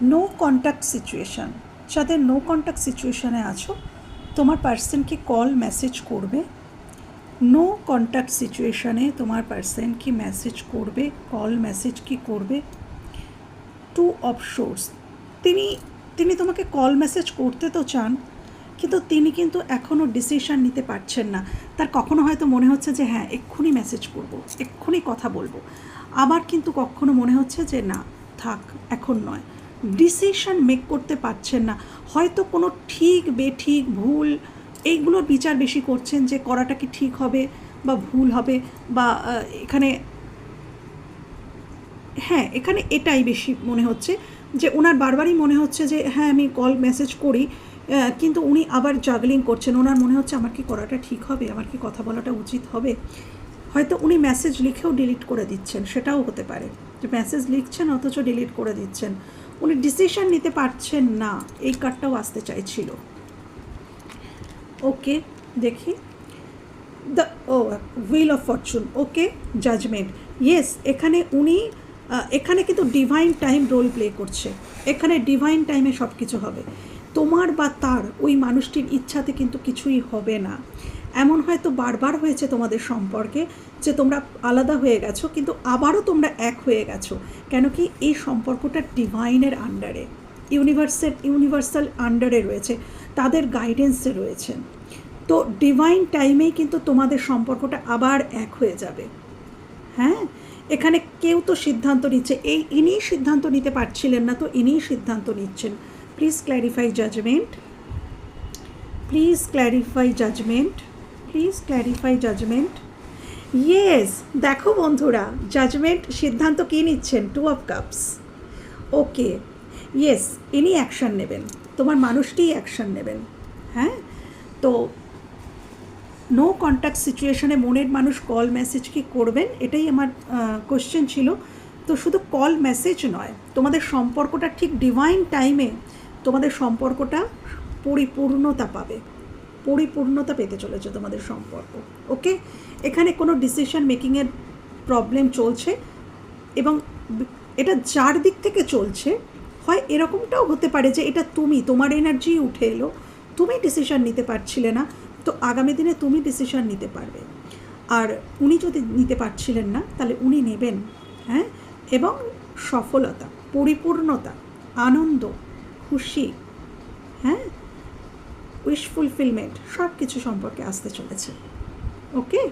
No contact situation, যাদের no contact সিচুয়েশানে আছো, তোমার পার্সন কি কল মেসেজ করবে? নো কন্ট্যাক্ট সিচুয়েশানে তোমার পার্সন কি মেসেজ করবে, কল মেসেজ কি করবে? টু অফ সোর্স, তিনি তিনি তোমাকে কল মেসেজ করতে তো চান, কিন্তু তিনি কিন্তু এখনও ডিসিশান নিতে পারছেন না। তার কখনো হয়তো মনে হচ্ছে যে হ্যাঁ এক্ষুনি মেসেজ করব, এক্ষুনি কথা বলবো, আবার কিন্তু কখনো মনে হচ্ছে যে না থাক এখন নয়। ডিসিশান মেক করতে পারছেন না, হয়তো কোনো ঠিক বেঠিক ভুল এইগুলোর বিচার বেশি করছেন যে করাটা কি ঠিক হবে বা ভুল হবে, বা এখানে হ্যাঁ এখানে এটাই বেশি মনে হচ্ছে যে ওনার বারবারই মনে হচ্ছে যে হ্যাঁ আমি কল মেসেজ করি, কিন্তু উনি আবার জাগলিং করছেন। ওনার মনে হচ্ছে আমার কি করাটা ঠিক হবে, আমার কি কথা বলাটা উচিত হবে। হয়তো উনি মেসেজ লিখেও ডিলিট করে দিচ্ছেন, সেটাও হতে পারে যে মেসেজ লিখছেন অথচ ডিলিট করে দিচ্ছেন। উনি ডিসিশন নিতে পারছেন না, এই কার্ডটাও আসতে চাইছিল। ওকে দেখি, the wheel of fortune, okay judgement, yes. এখানে উনি এখানে কিন্তু ডিভাইন টাইম রোল প্লে করছে, এখানে ডিভাইন টাইমে সব কিছু হবে। তোমার বা তার ওই মানুষটির ইচ্ছাতে কিন্তু কিছুই হবে না। এমন হয়তো বারবার হয়েছে তোমাদের সম্পর্কে যে তোমরা আলাদা হয়ে গেছো, কিন্তু আবারও তোমরা এক হয়ে গেছো। কেন কি এই সম্পর্কটা ডিভাইনের আন্ডারে, ইউনিভার্সাল আন্ডারে রয়েছে, তাদের গাইডেন্সে রয়েছেন। তো ডিভাইন টাইমেই কিন্তু তোমাদের সম্পর্কটা আবার এক হয়ে যাবে। হ্যাঁ, এখানে কেউ তো সিদ্ধান্ত নিচ্ছে, ইনিই সিদ্ধান্ত নিতে পারছিলেন না, তো ইনিই সিদ্ধান্ত নিচ্ছেন। Please clarify judgement, please clarify judgement, please clarify judgement. Yes, দেখো বন্ধুরা, জাজমেন্ট সিদ্ধান্ত কী নিচ্ছেন? 2 অফ কাপস। ওকে, ইয়েস, ইনি অ্যাকশান নেবেন, তোমার মানুষটিই অ্যাকশান নেবেন। হ্যাঁ, তো নো কন্ট্যাক্ট সিচুয়েশানে মনের মানুষ কল মেসেজ কি করবেন, এটাই আমার কোশ্চেন ছিল। তো শুধু কল মেসেজ নয়, তোমাদের সম্পর্কটা ঠিক ডিভাইন টাইমে তোমাদের সম্পর্কটা পরিপূর্ণতা পাবে, পরিপূর্ণতা পেতে চলেছে তোমাদের সম্পর্ক। ওকে, এখানে কোনো ডিসিশন মেকিংয়ের প্রবলেম চলছে, এবং এটা যার দিক থেকে চলছে, হয় এরকমটাও হতে পারে যে এটা তোমার এনার্জি উঠে এলো, তুমি ডিসিশন নিতে পারছিলে না, তো আগামী দিনে তুমি ডিসিশন নিতে পারবে। আর উনি যদি নিতে পারছিলেন না, তাহলে উনি নেবেন। হ্যাঁ, এবং সফলতা, পরিপূর্ণতা, আনন্দ, খুশি, হ্যাঁ, উইশ ফুলফিলমেন্ট সব কিছু সম্পর্কে আসতে চলেছে। ওকে।